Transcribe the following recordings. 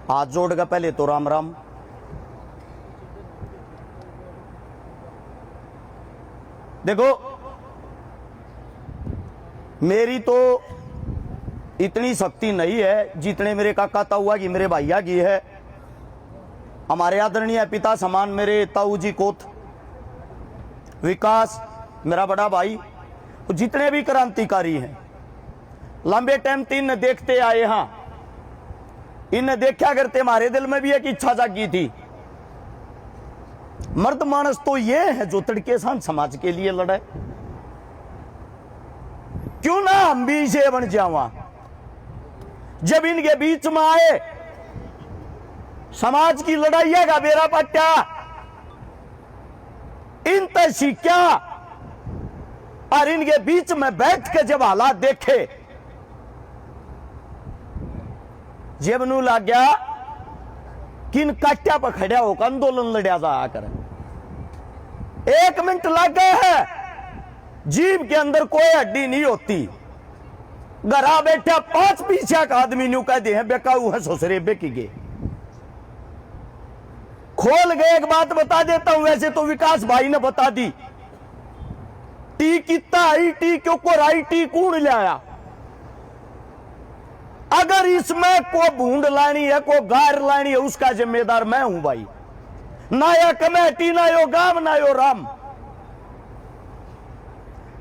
हाथ जोड़कर पहले तो राम राम। देखो मेरी तो इतनी शक्ति नहीं है जितने मेरे काका ताऊआ की, मेरे भैया की है। हमारे आदरणीय पिता समान मेरे ताऊ जी कोत, विकास मेरा बड़ा भाई, जितने भी क्रांतिकारी हैं लंबे टाइम से इन्हें देखते आए। हाँ, इन्हें देखा करते हमारे दिल में भी एक इच्छा जागी थी। मर्द मानस तो ये है जो तड़के सांझ समाज के लिए लड़े, क्यों ना हम भी इसे बन जावा। जब इनके बीच में आए समाज की लड़ाई का बेरा पट्टा, इन तक सीखा और इनके बीच में बैठ के जब हालात देखे, जब नू लग गया कि इन काट्या पर खड़ा होकर आंदोलन लड़ा जा कर। 1 मिनट लग गए है, जीभ के अंदर कोई हड्डी नहीं होती। घरा बैठा 5 पीछा का आदमी न्यू कहते हैं बेकाऊ है ससुरे बेकी गे। खोल गए एक बात बता देता हूं, वैसे तो विकास भाई ने बता दी। टी कितना आई, टी क्यों को राई, टी कूण लाया। अगर इसमें को भूंड लानी है, को गार लानी है, उसका जिम्मेदार मैं हूं भाई। ना या कमेटी, ना यो गांव, ना यो राम।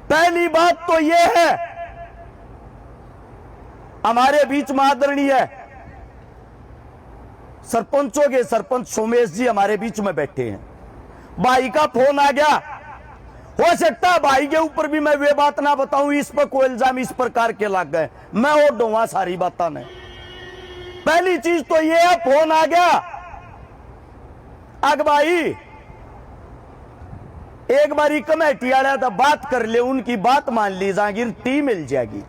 पहली बात तो यह है, हमारे बीच में आदरणीय है सरपंचों के सरपंच सोमेश जी हमारे बीच में बैठे हैं। भाई का फोन आ गया, हो सकता है भाई के ऊपर भी मैं वे बात ना बताऊं, इस पर कोई इल्जाम इस प्रकार के लग गए, मैं और डूंगा सारी बातें ने। पहली चीज तो ये है, फोन आ गया, अग भाई एक बारी कमेटी वाला तो बात कर ले, उनकी बात मान ली जागीर टी मिल जाएगी।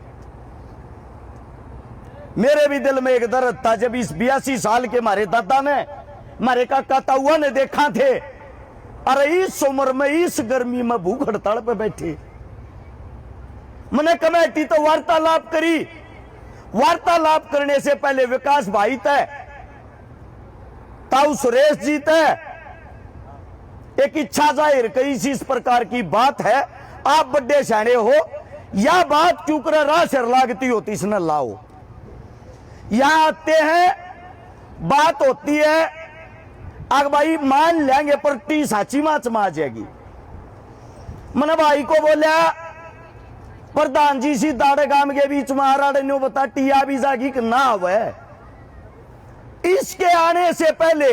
मेरे भी दिल में एक दर्द था जब इस 82 साल के हमारे दादा ने, हमारे काका ताऊआ ने देखा थे, अरे इस उम्र में इस गर्मी में भूख हड़ताल पे बैठे। मैंने कमेटी तो वार्तालाप करी। वार्तालाप करने से पहले विकास भाई तय, ताऊ सुरेश जी तय एक इच्छा जाहिर कई इस प्रकार की बात है, आप बड़े शाणे हो, या बात क्यों कर राह सिर लागती होती इसने लाओ। यहां आते हैं, बात होती है, अग भाई मान लेंगे पर टी साची माच में आ जाएगी। मैंने भाई को बोला प्रधान जी सी दाड़े गांव के बीच में आ रहा बता टिया भी जागी कि ना हुआ। इसके आने से पहले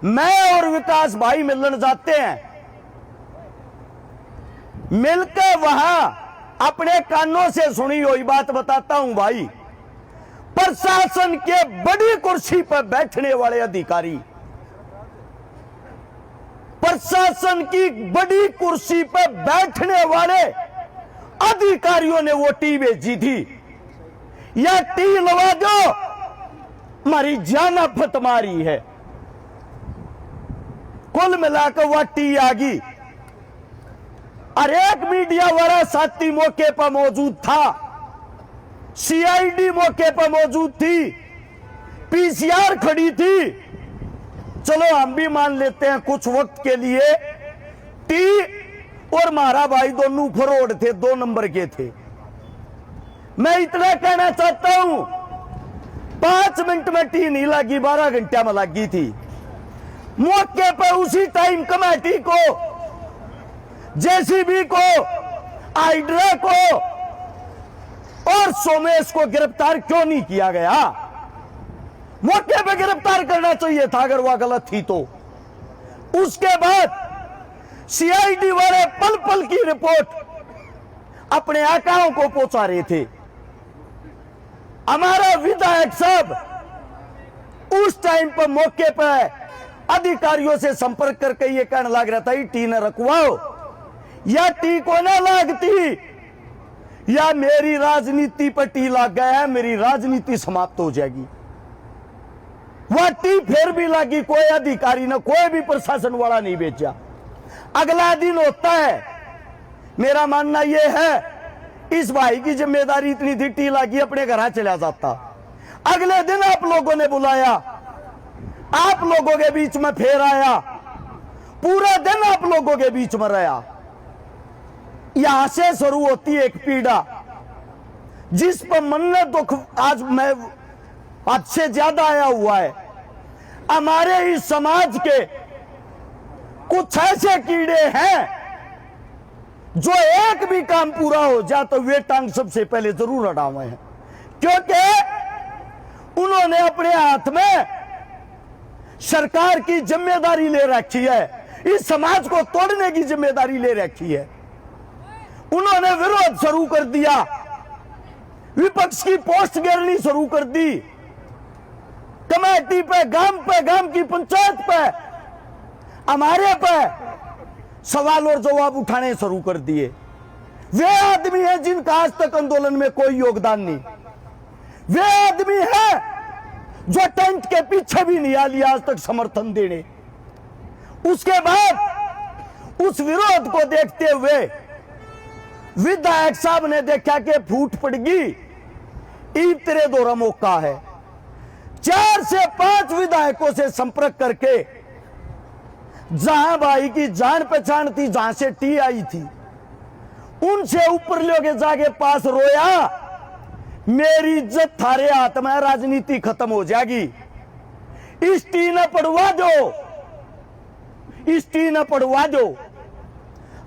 मैं और विकास भाई मिलने जाते हैं, मिलकर वहां अपने कानों से सुनी हुई बात बताता हूं भाई। प्रशासन के बड़ी कुर्सी पर बैठने वाले अधिकारी, प्रशासन की बड़ी कुर्सी पर बैठने वाले अधिकारियों ने वो टी भेजी थी, या टी लगा दो हमारी जान फत मारी है। कुल मिलाकर वह टी आ गई और एक मीडिया वाला साथी मौके पर मौजूद था, सीआईडी मौके पर मौजूद थी, पीसीआर खड़ी थी। चलो हम भी मान लेते हैं कुछ वक्त के लिए टी और मारा भाई दोनों फरोड थे, 2 नंबर के थे। मैं इतना कहना चाहता हूं, 5 मिनट में टी नहीं लगी, 12 घंटे में लगी थी। मौके पर उसी टाइम कमेटी को, जेसीबी को, हाइड्रा को और सोमेश को गिरफ्तार क्यों नहीं किया गया? मौके पे गिरफ्तार करना चाहिए था अगर वह गलत थी तो। उसके बाद सीआईडी वाले पल पल की रिपोर्ट अपने आकाओं को पहुंचा रहे थे। हमारा विधायक साहब उस टाइम पर मौके पर अधिकारियों से संपर्क करके ये कहने लग रहा था टी न रखवाओ, या टी को ना लगती, या मेरी राजनीति पर टी लग गया है, मेरी राजनीति समाप्त हो जाएगी। वह टी फिर भी लगी, कोई अधिकारी ने, कोई भी प्रशासन वाला नहीं बेचा। अगला दिन होता है, मेरा मानना यह है इस भाई की जिम्मेदारी इतनी थी, टी लगी अपने घर चला जाता। अगले दिन आप लोगों ने बुलाया, आप लोगों के बीच में फिर आया, पूरा दिन आप लोगों के बीच में रहा। यहां से शुरू होती एक पीड़ा जिस पर मन में दुख आज मैं हद से ज्यादा आया हुआ है। हमारे इस समाज के कुछ ऐसे कीड़े हैं जो एक भी काम पूरा हो जाए तो वे टांग सबसे पहले जरूर अड़ावे हैं, क्योंकि उन्होंने अपने हाथ में सरकार की जिम्मेदारी ले रखी है, इस समाज को तोड़ने की जिम्मेदारी ले रखी है। उन्होंने विरोध शुरू कर दिया, विपक्ष की पोस्ट गिरनी शुरू कर दी, कमेटी पे, गांव की पंचायत पे, हमारे पे सवाल और जवाब उठाने शुरू कर दिए। वे आदमी हैं जिनका आज तक आंदोलन में कोई योगदान नहीं, वे आदमी हैं जो टेंट के पीछे भी नहीं आ लिया आज तक समर्थन देने। उसके बाद उस विरोध को देखते हुए विधायक साहब ने देखा कि फूट पड़गी, ईब तेरे दोरा मौका है। 4 से 5 विधायकों से संपर्क करके जहां भाई की जान पहचान थी, जहां से टी आई थी, उनसे ऊपर लोगे जाके पास रोया, मेरी इज्जत थारे हाथ में, राजनीति खत्म हो जाएगी, इस टी न पढ़वा दो, इस टी न पढ़वा दो।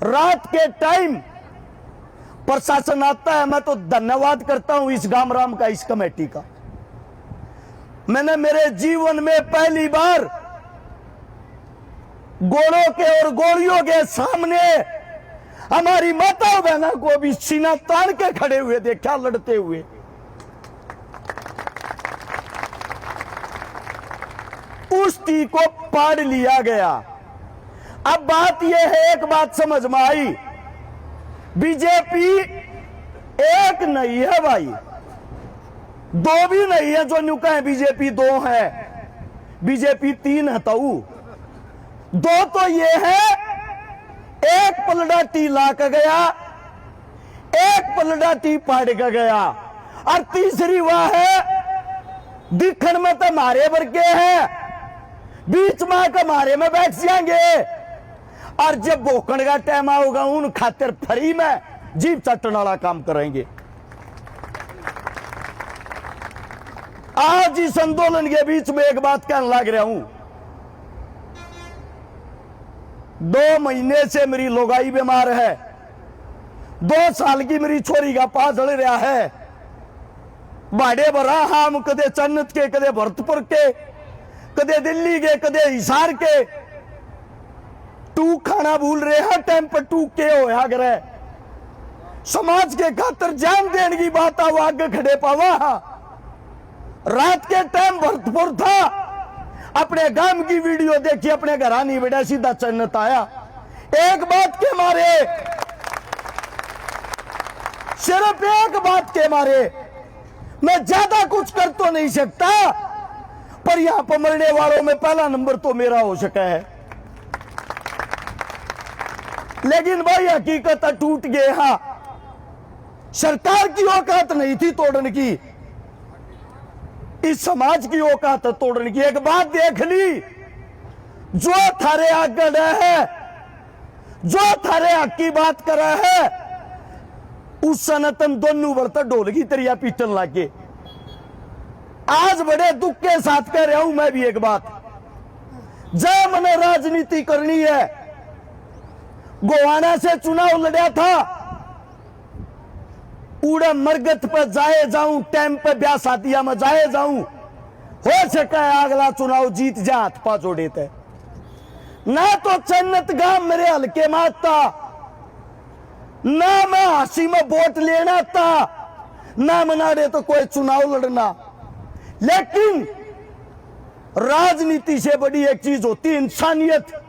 रात के टाइम प्रशासन आता है, मैं तो धन्यवाद करता हूं इस गामराम का, इस कमेटी का। मैंने मेरे जीवन में पहली बार गोलों के और गोलियों के सामने हमारी माताओं बहनों को भी सीना तान के खड़े हुए देखा, लड़ते हुए। उस टी को पाड़ लिया गया। अब बात यह है, एक बात समझ में आई, बीजेपी एक नहीं है भाई, 2 भी नहीं है। जो न्यू कहें बीजेपी 2 है, बीजेपी 3 है, तो 2 तो ये है, एक पलड़ा टी ला के गया, एक पलड़ा टी पाड़ के गया, और तीसरी वह है दिखन में तो मारे वर्गे है, बीच में कमारे में बैठ जाएंगे, और जब भोकण का टाइम आऊगा उन खातिर फ्री में जीप चटने वाला काम करेंगे। आज इस आंदोलन के बीच में एक बात कहने लग रहा हूं, 2 महीने से मेरी लोगाई बीमार है, 2 साल की मेरी छोरी का पा जल रहा है, बाड़े भरा हम कदे चन्नत के, कदे भरतपुर के, कदे दिल्ली के, कदे हिसार के, टूक खाना भूल रहे हैं, टाइम पर टूक के होया करे। समाज के खातर जान देने की बात आओ आगे खड़े पावा। रात के टाइम भरतपुर था, अपने गांव की वीडियो देखी, अपने घर नहीं बेटा, सीधा चन्नत आया। एक बात के मारे, सिर्फ एक बात के मारे, मैं ज्यादा कुछ कर तो नहीं सकता, पर यहां पर मरने वालों में पहला नंबर तो मेरा हो सका है। लेकिन भाई हकीकत टूट गए। हाँ, सरकार की औकात नहीं थी तोड़ने की, इस समाज की औकात तोड़ने की। एक बात देख ली, जो थारे आगे है, जो थारे हक की बात कर रहा है, उस सनातन दोनों बर्ता ढोल की तरिया पीटन लागे। आज बड़े दुख के साथ कह रहा हूं मैं भी एक बात, जब मैंने राजनीति करनी है, गोवाना से चुनाव लड़ा था, उड़ा मरगत पर जाए जाऊं, टाइम पे ब्याह शादियां में जाए जाऊं, हो सका है अगला चुनाव जीत जा, हाथ पा जोड़े थे ना। तो चन्नत गांव मेरे हल्के में था ना, मैं हासी में वोट लेना था ना, मना रहे तो कोई चुनाव लड़ना। लेकिन राजनीति से बड़ी एक चीज होती है इंसानियत।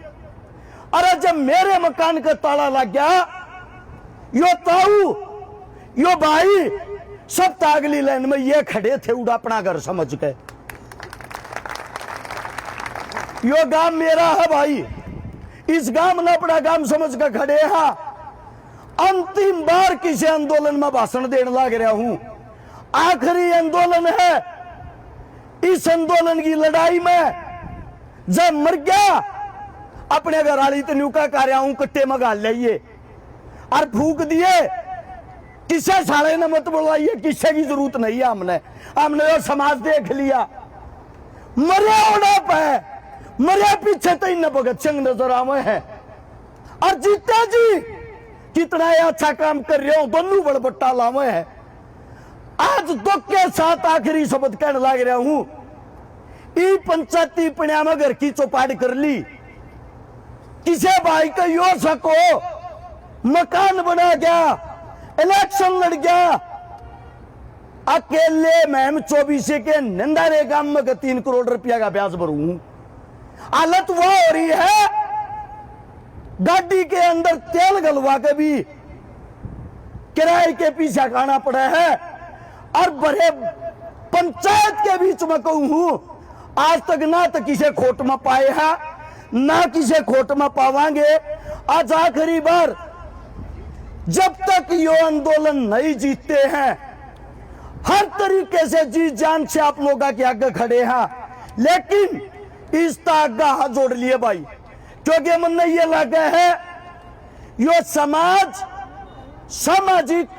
अरे जब मेरे मकान का ताला लग गया, यो ताऊ, यो भाई, सब तागली लाइन में ये खड़े थे, उड़ा अपना घर समझ के। यो गांव मेरा है भाई, इस गांव ने अपना गांव समझ के खड़े हैं। अंतिम बार किसी आंदोलन में भाषण देने लग रहा हूं, आखिरी आंदोलन है, इस आंदोलन की लड़ाई में जब मर गया अपने घर वाली तो न्यू का कार्या हूं कट्टे में गाल लिये और फूक दिए। किसे साले ने मत बुलाइए, किसे की जरूरत नहीं है। हमने वो समाज देख लिया। मरे होना पे मरे पीछे तो इन भगत सिंह नजर आवे हैं। और जीते जी कितना अच्छा काम कर रहे हो, दोनों बड़बट्टा लावे हैं। आज दुख के साथ आखिरी शब्द कहने लग रहा हूं। ई पंचायती पण्या में घर की चौपाट कर ली, किसे भाई का यो सको मकान बना गया, इलेक्शन लड़ गया, अकेले महम 24 के नंदारे गांव में 3 करोड़ रुपया का ब्याज भरू। हालत वो हो रही है गाड़ी के अंदर तेल गलवा के भी किराए के पीछे खाना पड़ा है। और बड़े पंचायत के बीच में कहूं आज तक ना तो किसे खोट में पाए हैं ना किसे खोट में पावांगे। आज आखिरी बार जब तक यो आंदोलन नहीं जीतते हैं हर तरीके से जी जान से आप लोग के आगे खड़े हैं, लेकिन इस आगा हाथ जोड़ लिए भाई, क्योंकि मन ये लगा है यो समाज सामाजिक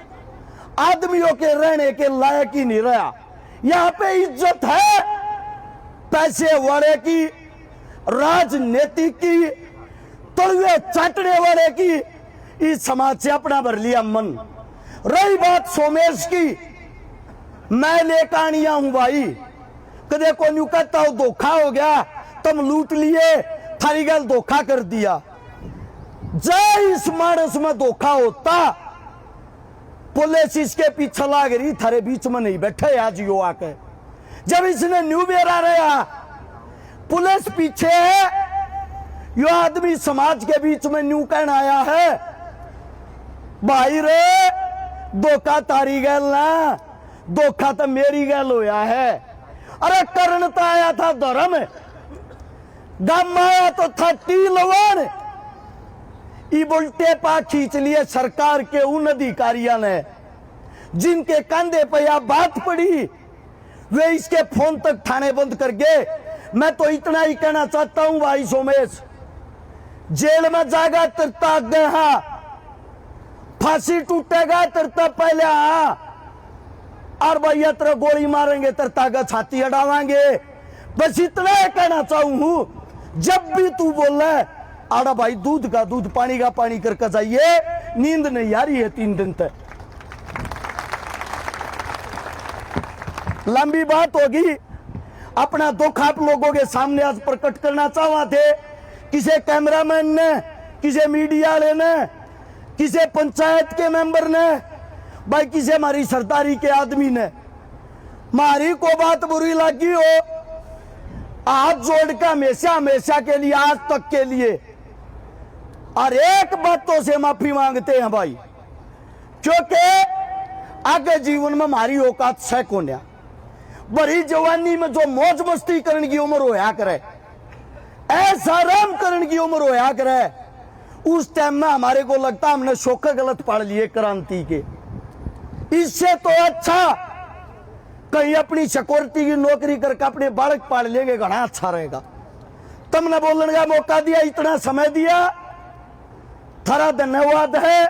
आदमियों के रहने के लायक ही नहीं रहा। यहां पे इज्जत है पैसे वाले की, राजनीति की, तलवे चाटने वाले की। इस समाज से अपना भर लिया मन। रही बात सोमेश की, मैं लेकर आनिया हूं भाई। कदे को न्यू कहता हूं धोखा हो गया, तुम लूट लिए, थारी गल धोखा कर दिया। जय इस मानस में धोखा होता, पुलिस इसके पीछे लाग रही, थारे बीच में नहीं बैठे आज यो आके। जब इसने न्यू बेरा रहा पुलिस पीछे है, यो आदमी समाज के बीच में न्यू कहना आया है भाई रे धोखा तारी गल ना, धोखा तो मेरी गल होया है। अरे करण तो आया था धर्म, दम आया तो था टीलवान। ई बुलटे पा खींच लिए सरकार के उन अधिकारियों ने जिनके कंधे पर यह बात पड़ी, वे इसके फोन तक थाने बंद कर गए। मैं तो इतना ही कहना चाहता हूं भाई सोमेश, जेल में जाएगा तिरता गया, फांसी टूटेगा तिरता पहले और भैया तेरा गोली मारेंगे तिरता का छाती अड़ावांगे। बस इतना ही कहना चाहूं, जब भी तू बोल रहा है आड़ा भाई दूध का दूध पानी का पानी करके चाहिए, नींद नहीं आ रही है 3 दिन तक। लंबी बात होगी, अपना दुख आप लोगों के सामने आज प्रकट करना चाहवा थे। किसी कैमरामैन ने, किसी मीडिया वाले ने, किसी पंचायत के मेंबर ने, भाई किसी हमारी सरदारी के आदमी ने, मारी को बात बुरी लगी हो, हाथ जोड़ का हमेशा हमेशा के लिए, आज तक के लिए और एक बातों से माफी मांगते हैं भाई, क्योंकि आगे जीवन में हमारी औकात से कोन्या। बड़ी जवानी में जो मौज मस्ती करने की उम्र होया करे, ऐसा राम करने की उम्र होया करे, उस टाइम में हमारे को लगता हमने शोक गलत पढ़ लिए क्रांति के। इससे तो अच्छा कहीं अपनी सिक्योरिटी की नौकरी करके अपने बालक पाल लेंगे, घना अच्छा रहेगा। तुमने बोलने का मौका दिया, इतना समय दिया, थारा धन्यवाद है।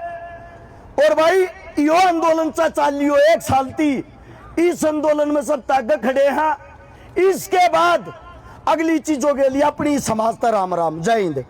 और भाई यो आंदोलन सा चालियो 1 साल थी, इस आंदोलन में सब ताकत खड़े हैं। इसके बाद अगली चीजों के लिए अपनी समाज राम राम, जय हिंद।